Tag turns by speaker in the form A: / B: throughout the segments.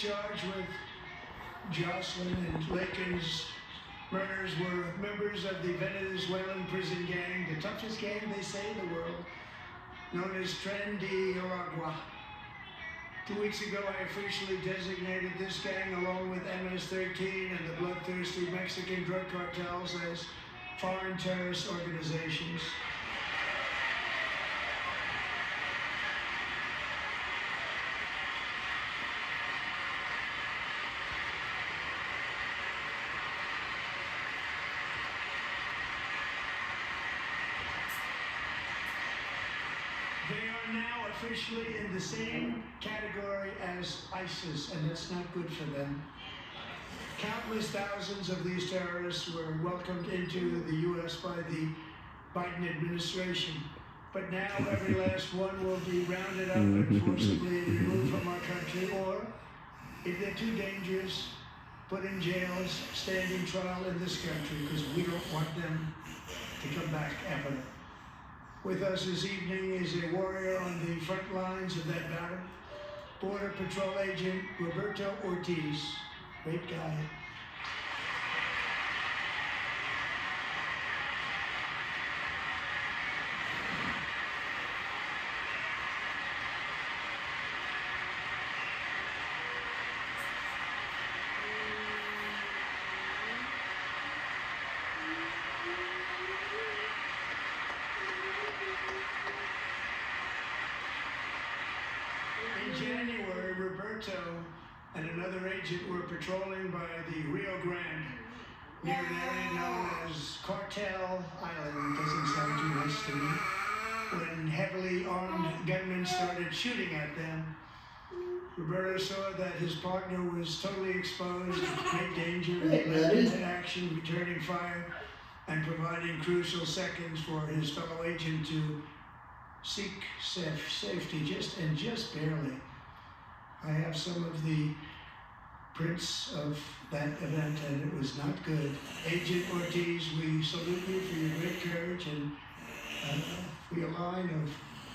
A: charged with Jocelyn and Lakin's murders were members of the Venezuelan prison gang, the toughest gang, they say, in the world, known as Tren de Aragua. 2 weeks ago, I officially designated this gang, along with MS-13 and the bloodthirsty Mexican drug cartels, as foreign terrorist organizations. They are now officially in the same category as ISIS, and that's not good for them. Countless thousands of these terrorists were welcomed into the U.S. by the Biden administration. But now every last one will be rounded up and forcibly removed from our country, or, if they're too dangerous, put in jails, standing trial in this country, because we don't want them to come back ever. With us this evening is a warrior on the front lines of that battle, Border Patrol Agent Roberto Ortiz. Great guy. In January, Roberto and another agent were patrolling by the Rio Grande, near an area known as Cartel Island. Doesn't sound too nice to me. When heavily armed gunmen started shooting at them, Roberto saw that his partner was totally exposed to great danger, and he led into action, returning fire and providing crucial seconds for his fellow agent to seek safety, just barely. I have some of the prints of that event, and it was not good. Agent Ortiz, we salute you for your great courage and for your line of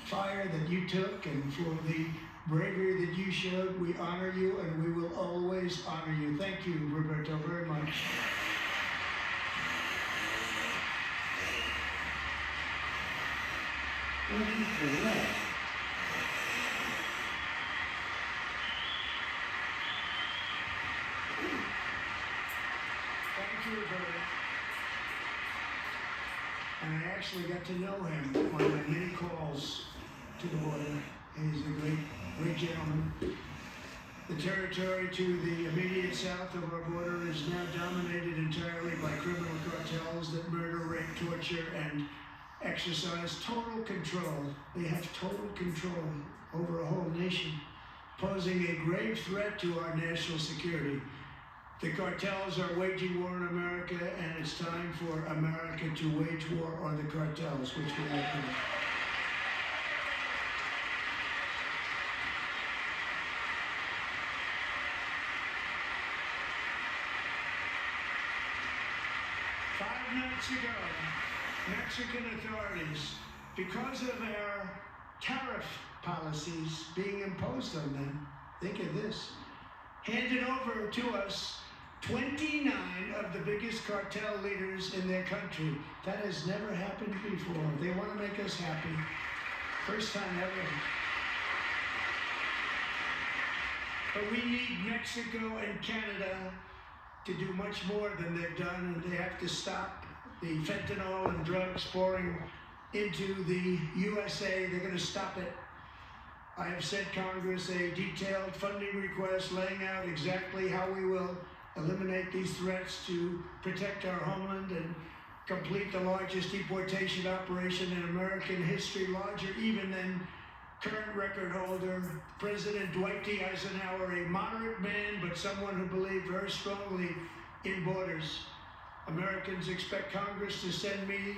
A: fire that you took, and for the bravery that you showed. We honor you, and we will always honor you. Thank you, Roberto, very much. Thank you, Roberto. And I actually got to know him on my many calls to the border. He's a great gentleman. The territory to the immediate south of our border is now dominated entirely by criminal cartels that murder, rape, torture, and exercise total control. They have total control over a whole nation, posing a grave threat to our national security. The cartels are waging war in America, and it's time for America to wage war on the cartels, which we are doing. Nights ago, Mexican authorities, because of our tariff policies being imposed on them, think of this, handed over to us 29 of the biggest cartel leaders in their country. That has never happened before. They want to make us happy. First time ever. But we need Mexico and Canada to do much more than they've done, and they have to stop the fentanyl and drugs pouring into the USA. They're going to stop it. I have sent Congress a detailed funding request laying out exactly how we will eliminate these threats to protect our homeland and complete the largest deportation operation in American history, larger even than current record holder, President Dwight D. Eisenhower, a moderate man, but someone who believed very strongly in borders. Americans expect Congress to send me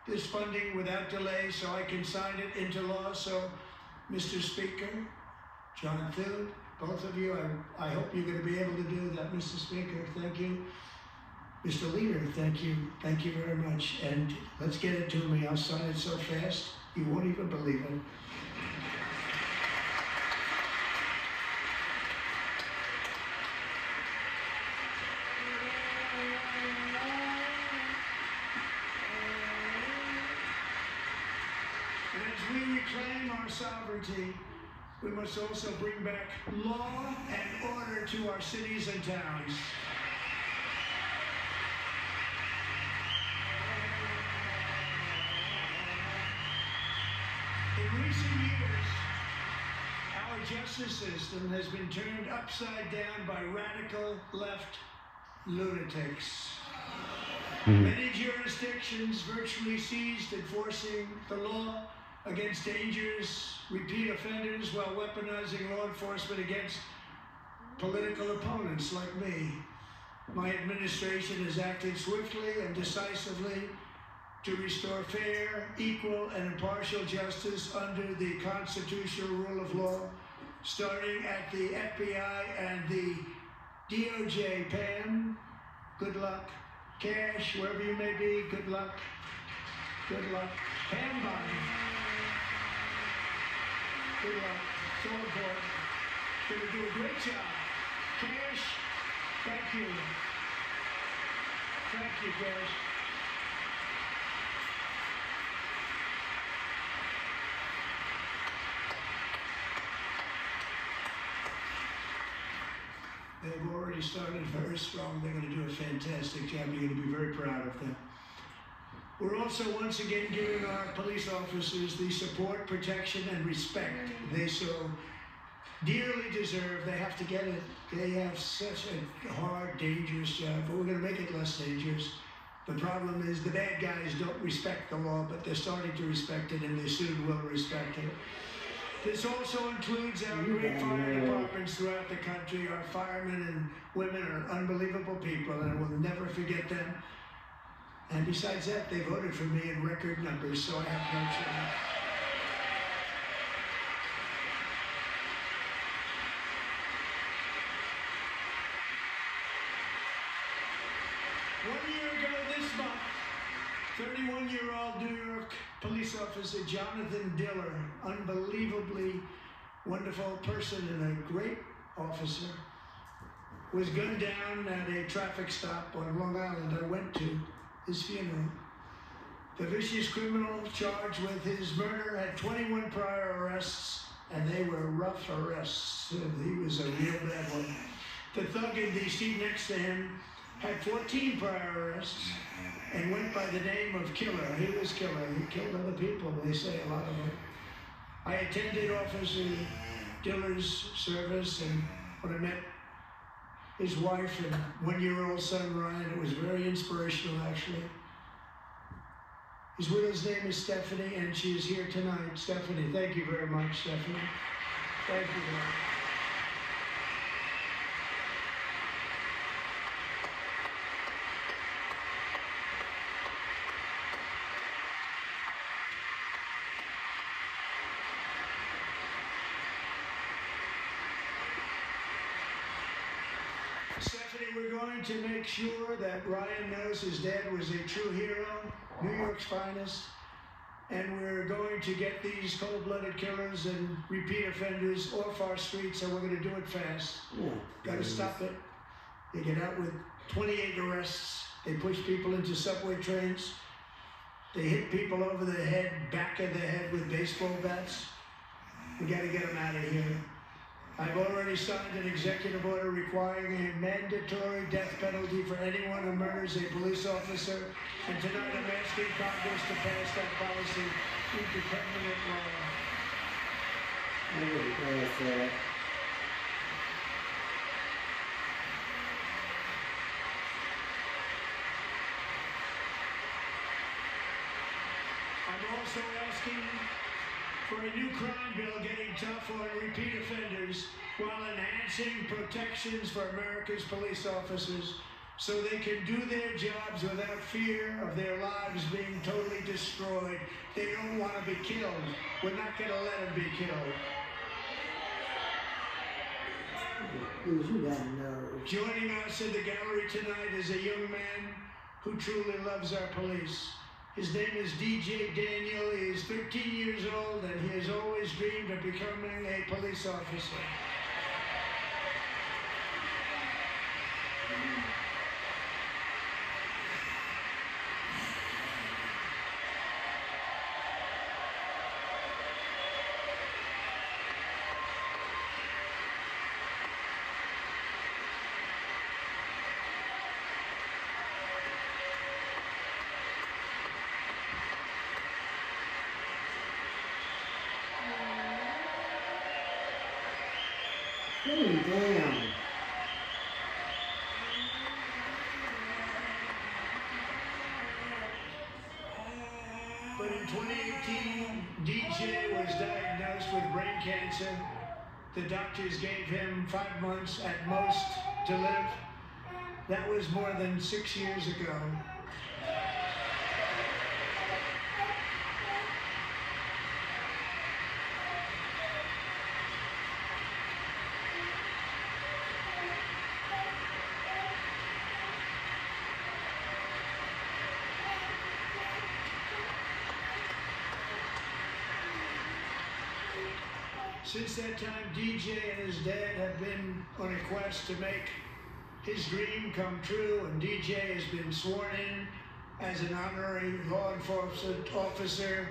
A: this funding without delay so I can sign it into law. So, Mr. Speaker, John Thune, both of you, I hope you're going to be able to do that, Mr. Speaker. Thank you. Mr. Leader, thank you. Thank you very much. And let's get it to me. I'll sign it so fast, you won't even believe it. sovereignty, we must also bring back law and order to our cities and towns. In recent years, our justice system has been turned upside down by radical left lunatics. Many jurisdictions virtually ceased enforcing the law against dangerous repeat offenders while weaponizing law enforcement against political opponents like me. My administration has acted swiftly and decisively to restore fair, equal, and impartial justice under the constitutional rule of law, starting at the FBI and the DOJ. Pam, good luck. Cash, wherever you may be, good luck. Good luck. Pam Bondi, good luck. It's all important. Going to do a great job. Cash, thank you. Thank you, Cash. They've already started very strong. They're going to do a fantastic job. You're going to be very proud of them. We're also once again giving our police officers the support, protection, and respect they so dearly deserve. They have to get it. They have such a hard, dangerous job, but we're going to make it less dangerous. The problem is the bad guys don't respect the law, but they're starting to respect it, and they soon will respect it. This also includes our great fire departments throughout the country. Our firemen and women are unbelievable people, and I will never forget them. And besides that, they voted for me in record numbers, so I have no choice. One year ago this month, 31-year-old New York police officer Jonathan Diller, unbelievably wonderful person and a great officer, was gunned down at a traffic stop on Long Island. I went to his funeral. The vicious criminal charged with his murder had 21 prior arrests, and they were rough arrests. He was a real bad one. The thug in the seat next to him had 14 prior arrests and went by the name of Killer. He was Killer. He killed other people, they say, a lot of them. I attended Officer Diller's service, and when I met his wife and one-year-old son, Ryan, it was very inspirational, actually. His widow's name is Stephanie, and she is here tonight. Stephanie, thank you very much, Stephanie. Thank you, Lord. Stephanie, we're going to make sure that Ryan knows his dad was a true hero, New York's finest, and we're going to get these cold-blooded killers and repeat offenders off our streets, and we're going to do it fast. Got to stop it. They get out with 28 arrests. They push people into subway trains. They hit people over the head, back of the head with baseball bats. We got to get them out of here. I've already signed an executive order requiring a mandatory death penalty for anyone who murders a police officer, and tonight I'm asking Congress to pass that policy into permanent law. I'm also asking for a new crime bill getting tough on repeat offenders while enhancing protections for America's police officers so they can do their jobs without fear of their lives being totally destroyed. They don't want to be killed. We're not going to let them be killed. Joining us in the gallery tonight is a young man who truly loves our police. His name is DJ Daniel. He is 13 years old, and he has always dreamed of becoming a police officer.
B: Damn.
A: But in 2018, DJ was diagnosed with brain cancer. The doctors gave him 5 months at most to live. That was more than 6 years ago. Since that time, DJ and his dad have been on a quest to make his dream come true, and DJ has been sworn in as an honorary law enforcement officer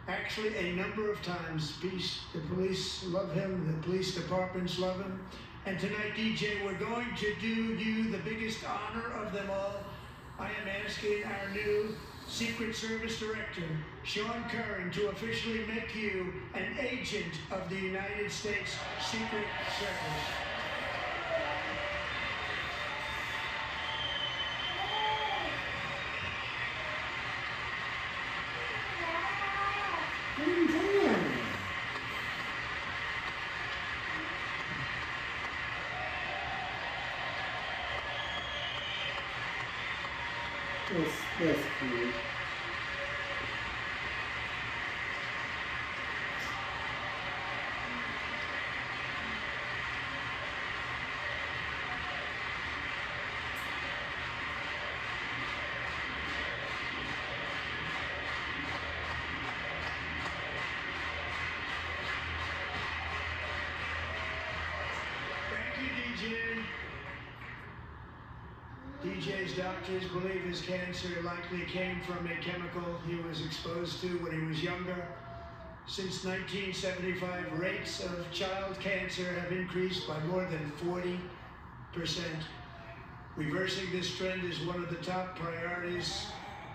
A: actually a number of times. The police love him, the police departments love him, and tonight, DJ, we're going to do you the biggest honor of them all. I am asking our new Secret Service Director, Sean Curran, to officially make you an agent of the United States Secret Service.
B: That's cool.
A: Thank you, DJ. DJ's doctors believe his cancer likely came from a chemical he was exposed to when he was younger. Since 1975, rates of child cancer have increased by more than 40%. Reversing this trend is one of the top priorities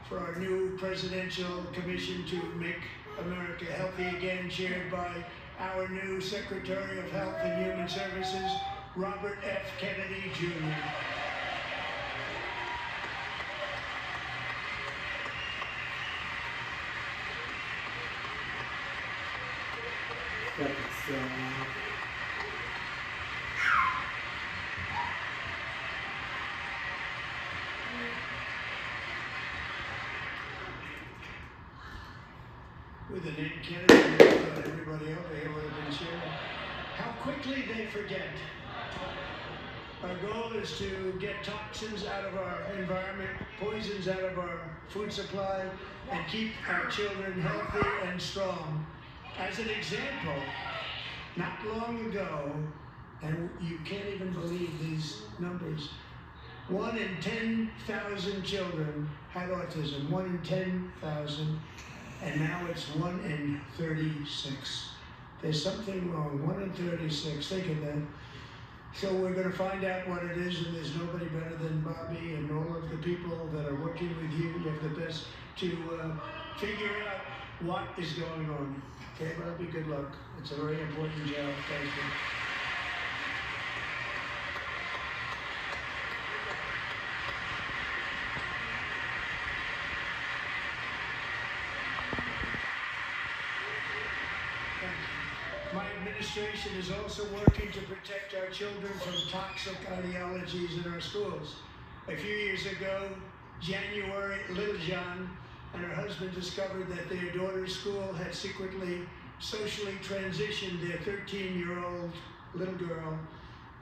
A: for our new Presidential Commission to Make America Healthy Again, chaired by our new Secretary of Health and Human Services, Robert F. Kennedy, Jr. With the name Kennedy, everybody over here would have been cheering. How quickly they forget. Our goal is to get toxins out of our environment, poisons out of our food supply, and keep our children healthy and strong. As an example, not long ago, and you can't even believe these numbers, 1 in 10,000 children had autism, 1 in 10,000, and now it's 1 in 36. There's something wrong, 1 in 36, think of that. So we're going to find out what it is, and there's nobody better than Bobby and all of the people that are working with you. You have the best to figure out what is going on. Okay, Bobby, good luck. It's a very important job. Thank you. My administration is also working to protect our children from toxic ideologies in our schools. A few years ago, January, Little John and her husband discovered that their daughter's school had secretly socially transitioned their 13-year-old little girl.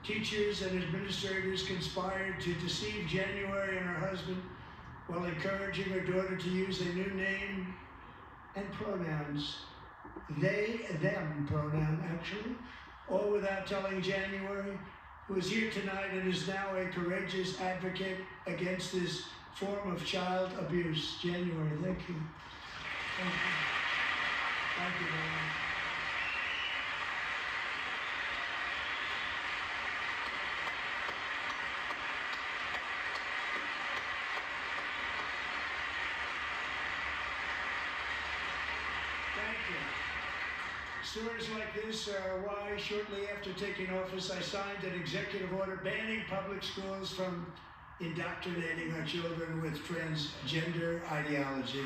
A: Teachers and administrators conspired to deceive January and her husband while encouraging her daughter to use a new name and pronouns. They, them pronoun, actually, all without telling January, who is here tonight and is now a courageous advocate against this form of child abuse. January, thank you. Thank you. Thank you very much. Stories like this are why, shortly after taking office, I signed an executive order banning public schools from indoctrinating our children with transgender ideology.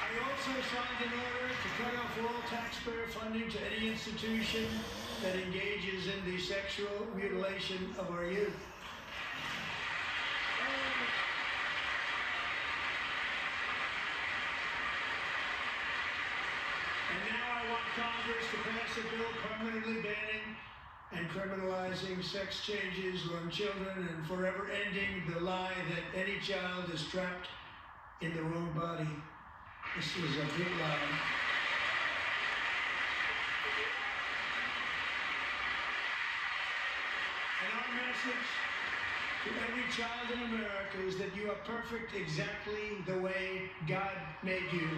A: I also signed an order to cut off all taxpayer funding to any institution that engages in the sexual mutilation of our youth. And now I want Congress to pass a bill permanently banning and criminalizing sex changes on children and forever ending the lie that any child is trapped in the wrong body. This is a big lie. And our message to every child in America is that you are perfect exactly the way God made you.